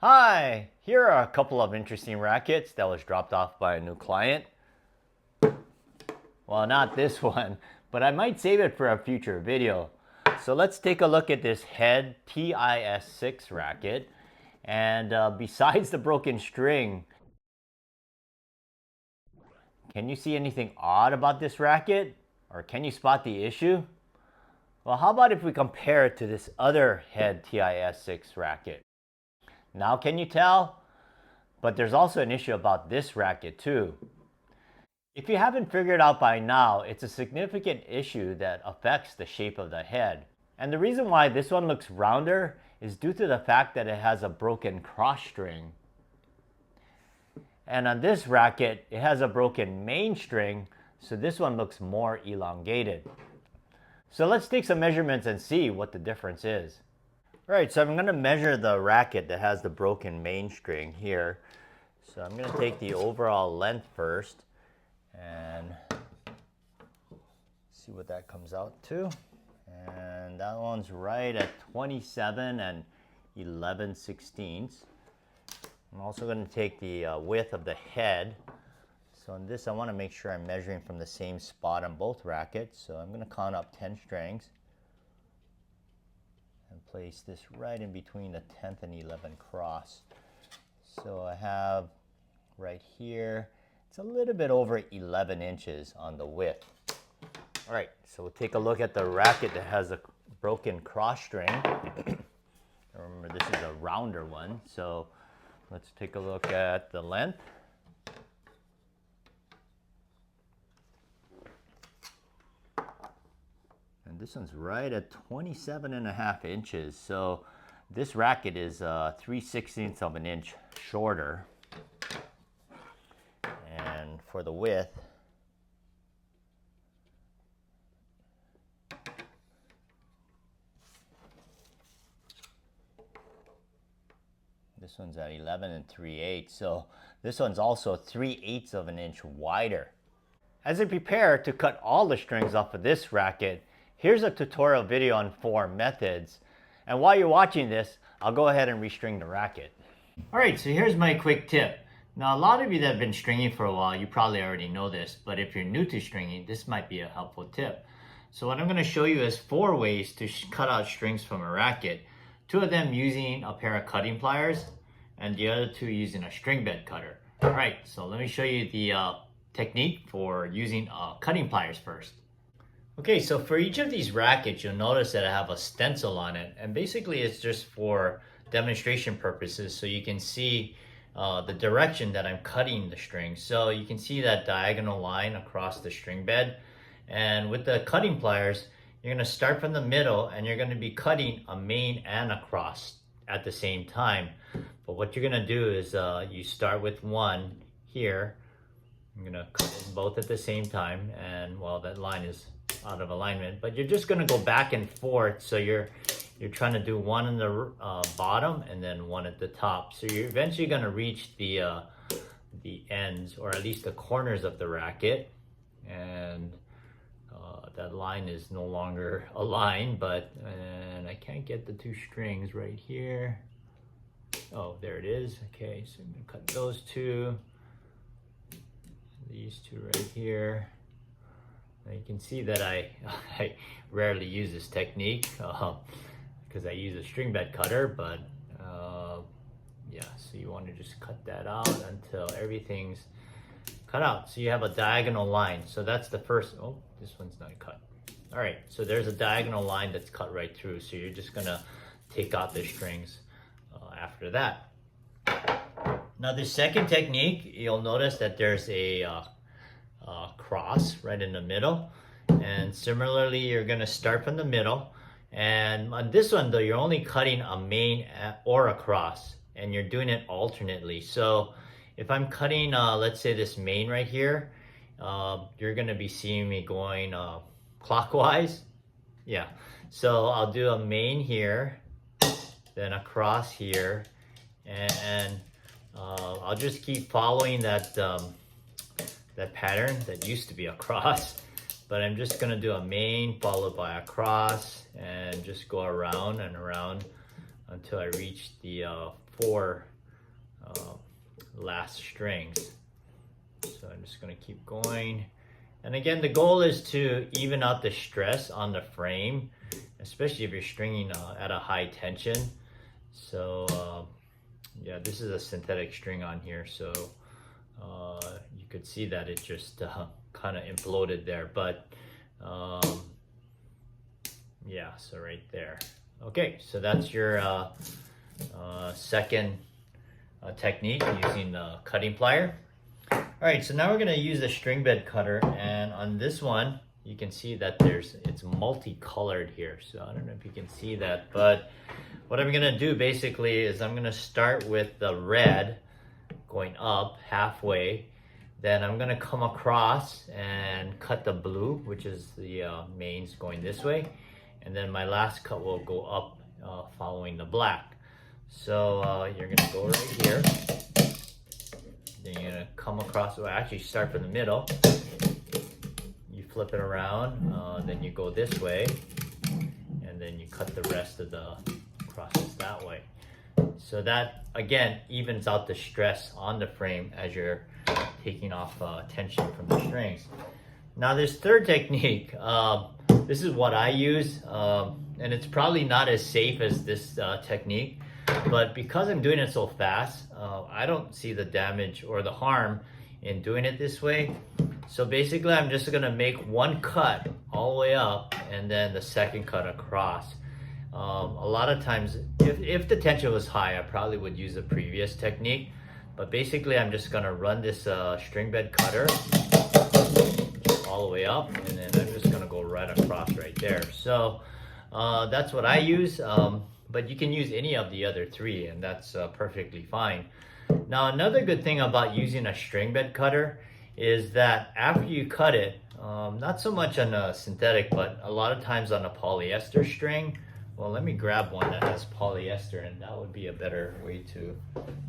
Hi, here are a couple of interesting rackets that was dropped off by a new client. Well, not this one, but I might save it for a future video. So let's take a look at this head TIS6 racket. And besides the broken string, can you see anything odd about this racket? Or can you spot the issue? Well, how about if we compare it to this other head TIS6 racket? Now can you tell? But there's also an issue about this racket too. If you haven't figured out by now, it's a significant issue that affects the shape of the head. And the reason why this one looks rounder is due to the fact that it has a broken cross string. And on this racket, it has a broken main string, so this one looks more elongated. So let's take some measurements and see what the difference is. All right, so I'm going to measure the racket that has the broken main string here. So I'm going to take the overall length first and see what that comes out to. And that one's right at 27 and 11/16. I'm also going to take the width of the head. So in this, I want to make sure I'm measuring from the same spot on both rackets. So I'm going to count up 10 strings and place this right in between the 10th and 11th cross. So I have right here, it's a little bit over 11 inches on the width. All right, so we'll take a look at the racket that has a broken cross string. Remember, this is a rounder one, so let's take a look at the length. And this one's right at 27.5 inches. So this racket is 3/16 of an inch shorter. And for the width, this one's at 11 3/8. So this one's also 3/8 of an inch wider. As I prepare to cut all the strings off of this racket, here's a tutorial video on 4 methods. And while you're watching this, I'll go ahead and restring the racket. All right, so here's my quick tip. Now, a lot of you that have been stringing for a while, you probably already know this, but if you're new to stringing, this might be a helpful tip. So what I'm going to show you is 4 ways to cut out strings from a racket. 2 of them using a pair of cutting pliers, and the other 2 using a string bed cutter. All right, so let me show you the technique for using cutting pliers first. Okay, so for each of these rackets, you'll notice that I have a stencil on it, and basically it's just for demonstration purposes so you can see the direction that I'm cutting the string. So you can see that diagonal line across the string bed, and with the cutting pliers, you're going to start from the middle and you're going to be cutting a main and a cross at the same time. But what you're going to do is you start with one here. I'm going to cut it both at the same time, and well, that line is out of alignment, but you're just going to go back and forth. So you're trying to do one in the bottom and then one at the top. So you're eventually going to reach the ends, or at least the corners of the racket, and that line is no longer a line, and I can't get the 2 strings right here. Oh, there it is. Okay, so I'm going to cut those 2. These 2 right here. Now you can see that I rarely use this technique because I use a string bed cutter, but yeah, so you want to just cut that out until everything's cut out. So you have a diagonal line. So that's the first, oh, this one's not cut. All right, so there's a diagonal line that's cut right through. So you're just gonna take out the strings after that. Now the second technique, you'll notice that there's a cross right in the middle, and similarly you're going to start from the middle, and on this one though, you're only cutting a main or a cross, and you're doing it alternately. So if I'm cutting let's say this main right here, you're going to be seeing me going clockwise. Yeah, so I'll do a main here, then a cross here, and I'll just keep following that that pattern that used to be a cross, but I'm just gonna do a main followed by a cross and just go around and around until I reach the 4 last strings. So I'm just going to keep going. And again, the goal is to even out the stress on the frame, especially if you're stringing at a high tension. So yeah, this is a synthetic string on here, so you could see that it just kind of imploded there, but yeah, so right there. Okay, so that's your second technique using the cutting plier. All right, so now we're gonna use the string bed cutter, and on this one, you can see that it's multicolored here. So I don't know if you can see that, but what I'm gonna do basically is I'm gonna start with the red going up halfway. Then I'm gonna come across and cut the blue, which is the mains going this way. And then my last cut will go up following the black. So you're gonna go right here. Then you're gonna come across, well actually start from the middle. You flip it around, then you go this way. And then you cut the rest of the crosses that way. So that, again, evens out the stress on the frame as you're taking off tension from the strings. Now this third technique, this is what I use, and it's probably not as safe as this technique, but because I'm doing it so fast, I don't see the damage or the harm in doing it this way. So basically I'm just gonna make one cut all the way up and then the second cut across. A lot of times, if the tension was high, I probably would use the previous technique. But basically, I'm just gonna run this string bed cutter all the way up, and then I'm just gonna go right across right there. So that's what I use, but you can use any of the other three, and that's perfectly fine. Now, another good thing about using a string bed cutter is that after you cut it, not so much on a synthetic, but a lot of times on a polyester string. Well, let me grab one that has polyester, and that would be a better way to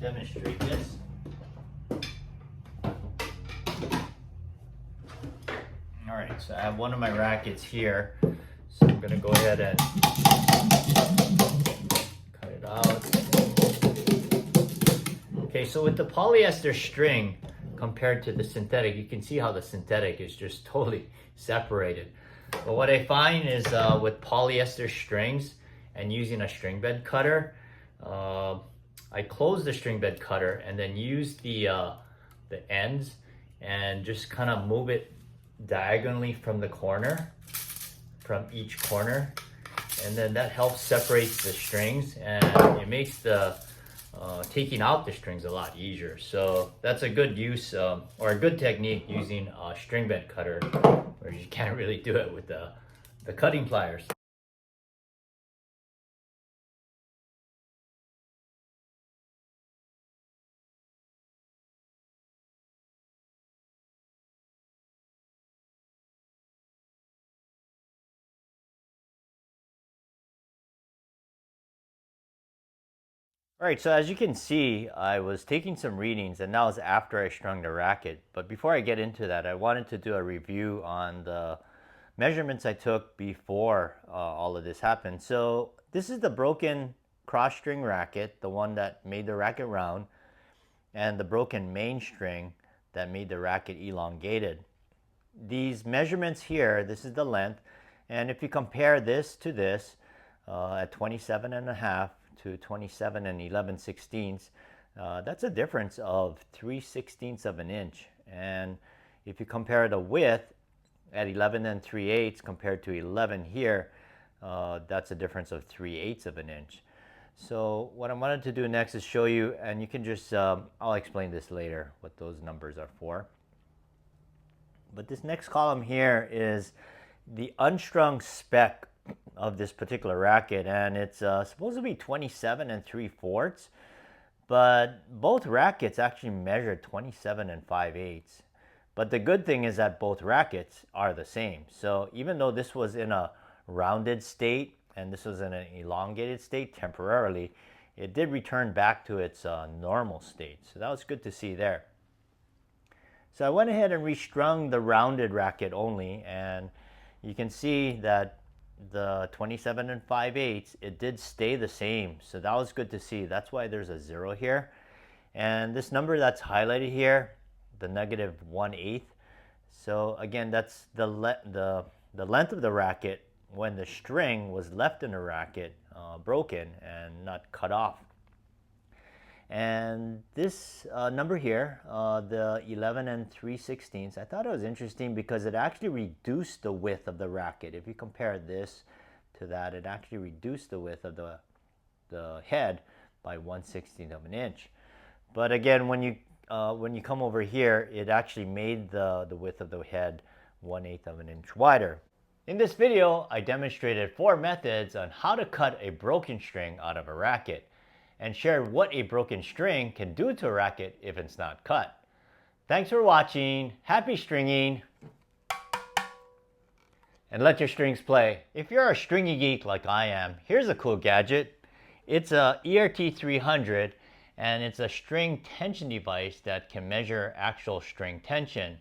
demonstrate this. All right, so I have one of my rackets here. So I'm gonna go ahead and cut it out. Okay, so with the polyester string compared to the synthetic, you can see how the synthetic is just totally separated. But what I find is with polyester strings and using a string bed cutter, I close the string bed cutter and then use the ends and just kind of move it diagonally from the corner, from each corner. And then that helps separate the strings, and it makes the taking out the strings a lot easier. So that's a good use or a good technique using a string bed cutter, where you can't really do it with the cutting pliers. All right, so as you can see, I was taking some readings, and that was after I strung the racket. But before I get into that, I wanted to do a review on the measurements I took before all of this happened. So this is the broken cross string racket, the one that made the racket round, and the broken main string that made the racket elongated. These measurements here, this is the length, and if you compare this to this at 27.5 to 27 and 11/16, that's a difference of 3/16 of an inch. And if you compare the width at 11 and 3/8 compared to 11 here, that's a difference of 3/8 of an inch. So what I wanted to do next is show you, and you can just, I'll explain this later, what those numbers are for. But this next column here is the unstrung spec of this particular racket, and it's supposed to be 27 and 3/4, but both rackets actually measure 27 and 5/8. But the good thing is that both rackets are the same. So even though this was in a rounded state and this was in an elongated state temporarily, it did return back to its normal state. So that was good to see there. So I went ahead and restrung the rounded racket only, and you can see that the 27 and 5/8, it did stay the same. So that was good to see. That's why there's a 0 here. And this number that's highlighted here, the negative 1/8. So again, that's the length of the racket when the string was left in the racket broken and not cut off. And this number here, the 11 and 3/16, I thought it was interesting because it actually reduced the width of the racket. If you compare this to that, it actually reduced the width of the head by 1/16 of an inch. But again, when you come over here, it actually made the width of the head 1/8 of an inch wider. In this video, I demonstrated 4 methods on how to cut a broken string out of a racket, and shared what a broken string can do to a racket if it's not cut. Thanks for watching, happy stringing, and let your strings play. If you're a stringy geek like I am, here's a cool gadget. It's a ERT 300, and it's a string tension device that can measure actual string tension.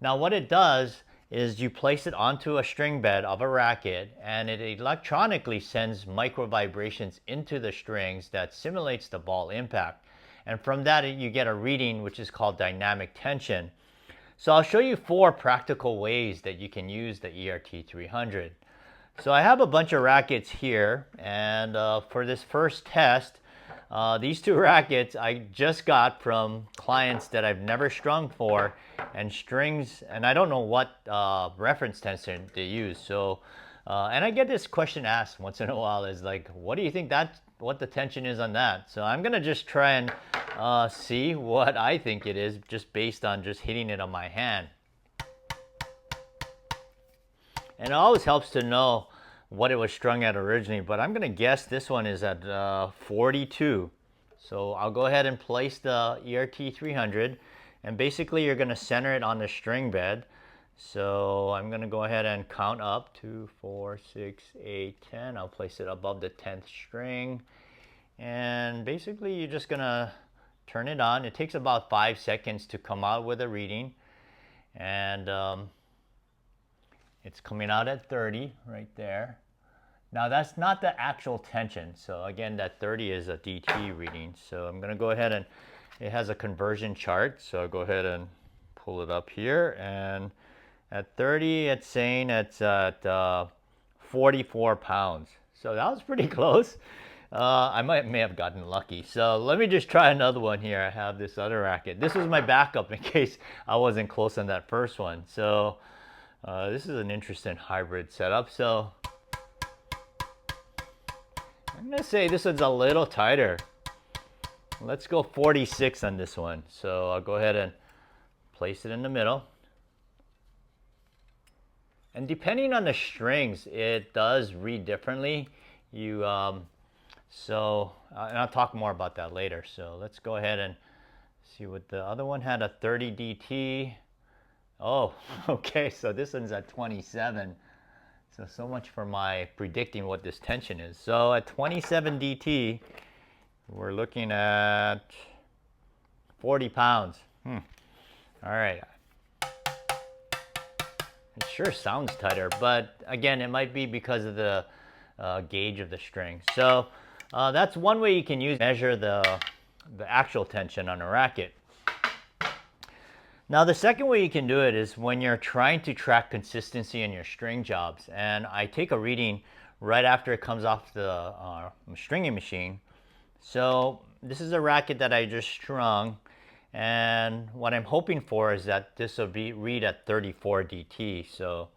Now what it does is you place it onto a string bed of a racket, and it electronically sends micro vibrations into the strings that simulates the ball impact. And from that you get a reading which is called dynamic tension. So I'll show you 4 practical ways that you can use the ERT 300. So I have a bunch of rackets here, and for this first test, these 2 rackets I just got from clients that I've never strung for, and strings, and I don't know what reference tension they use. So, and I get this question asked once in a while, is like, what do you think what the tension is on that? So I'm gonna just try and see what I think it is, just based on just hitting it on my hand. And it always helps to know what it was strung at originally, but I'm gonna guess this one is at 42. So I'll go ahead and place the ERT 300, and basically you're gonna center it on the string bed. So I'm gonna go ahead and count up 2, 4, 6, 8, 10. I'll place it above the 10th string, and basically you're just gonna turn it on. It takes about 5 seconds to come out with a reading, and it's coming out at 30 right there. Now that's not the actual tension. So again, that 30 is a DT reading. So I'm gonna go ahead, and it has a conversion chart. So I'll go ahead and pull it up here. And at 30, it's saying it's at 44 pounds. So that was pretty close. I may have gotten lucky. So let me just try another one here. I have this other racket. This was my backup in case I wasn't close on that first one. So this is an interesting hybrid setup. So I'm gonna say this one's a little tighter. Let's go 46 on this one. So I'll go ahead and place it in the middle. And depending on the strings, it does read differently. And I'll talk more about that later. So let's go ahead and see what the other one had, a 30 DT. Oh, okay, so this one's at 27. So much for my predicting what this tension is. So at 27 DT, we're looking at 40 pounds. All right. It sure sounds tighter, but again, it might be because of the gauge of the string. So that's one way you can measure the actual tension on a racket. Now the second way you can do it is when you're trying to track consistency in your string jobs, and I take a reading right after it comes off the stringing machine. So this is a racket that I just strung, and what I'm hoping for is that this will read at 34 DT. So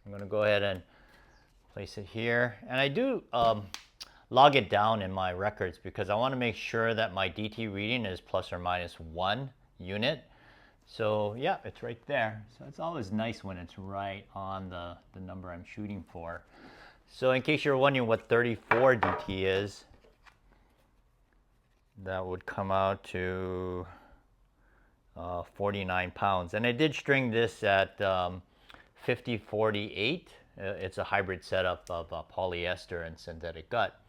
I'm going to go ahead and place it here, and I do log it down in my records because I want to make sure that my DT reading is plus or minus 1 unit. So yeah, it's right there. So it's always nice when it's right on the number I'm shooting for. So in case you're wondering what 34 DT is, that would come out to 49 pounds. And I did string this at 50-48. It's a hybrid setup of polyester and synthetic gut.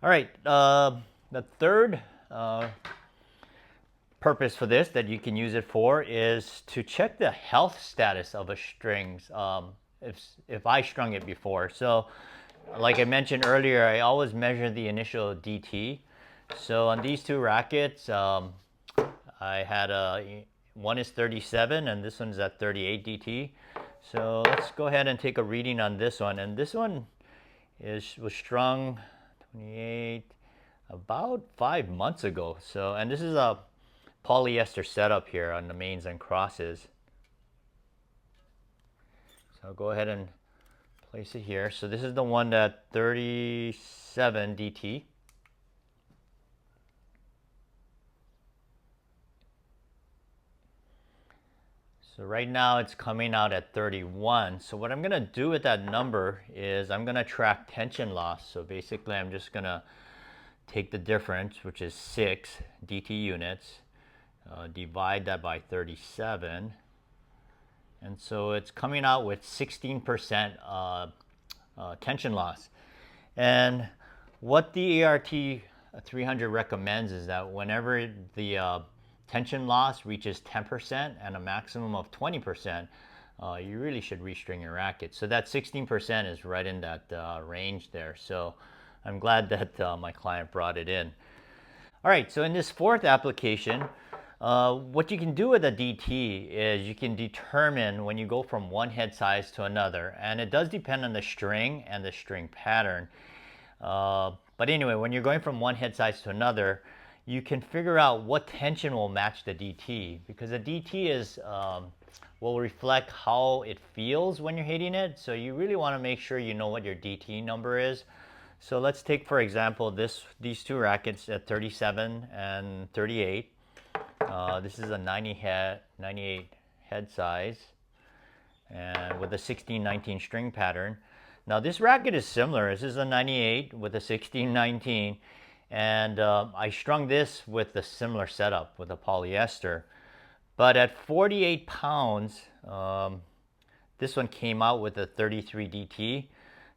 All right, the third purpose for this that you can use it for is to check the health status of a strings if I strung it before. So like I mentioned earlier, I always measure the initial DT. So on these two rackets, I had one is 37 and this one's at 38 DT. So let's go ahead and take a reading on this one. And this one was strung 28 about 5 months ago. So, and this is a polyester setup here on the mains and crosses. So I'll go ahead and place it here. So this is the one that 37 DT. So right now it's coming out at 31. So what I'm going to do with that number is I'm going to track tension loss. So basically I'm just going to take the difference, which is 6 DT units, divide that by 37. And so it's coming out with 16% tension loss. And what the ART 300 recommends is that whenever the tension loss reaches 10% and a maximum of 20%, you really should restring your racket. So that 16% is right in that range there. So I'm glad that my client brought it in. All right, so in this fourth application, what you can do with a DT is you can determine when you go from one head size to another, and it does depend on the string and the string pattern. But anyway, when you're going from one head size to another, you can figure out what tension will match the DT, because the DT will reflect how it feels when you're hitting it. So you really want to make sure you know what your DT number is. So let's take, for example, these two rackets at 37 and 38. This is a 98 head size, and with a 16-19 string pattern. Now this racket is similar. This is a 98 with a 16-19, and I strung this with a similar setup with a polyester. But at 48 pounds, this one came out with a 33 DT.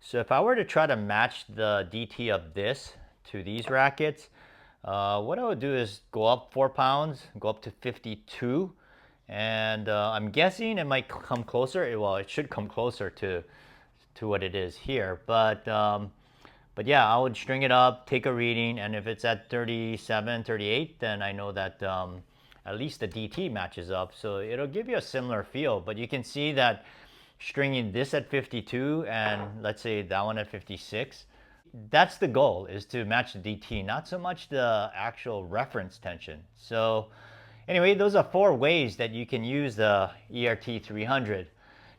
So if I were to try to match the DT of this to these rackets, what I would do is go up 4 pounds, go up to 52, and I'm guessing it might come closer. Well, it should come closer to what it is here. But yeah, I would string it up, take a reading, and if it's at 37, 38, then I know that at least the DT matches up. So it'll give you a similar feel. But you can see that stringing this at 52 and let's say that one at 56, that's the goal, is to match the DT, not so much the actual reference tension. So anyway, those are 4 ways that you can use the ERT 300.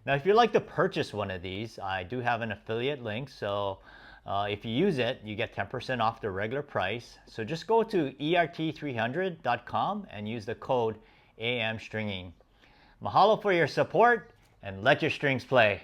Now, if you'd like to purchase one of these, I do have an affiliate link. So if you use it, you get 10% off the regular price. So just go to ert300.com and use the code AMSTRINGING. Mahalo for your support, and let your strings play.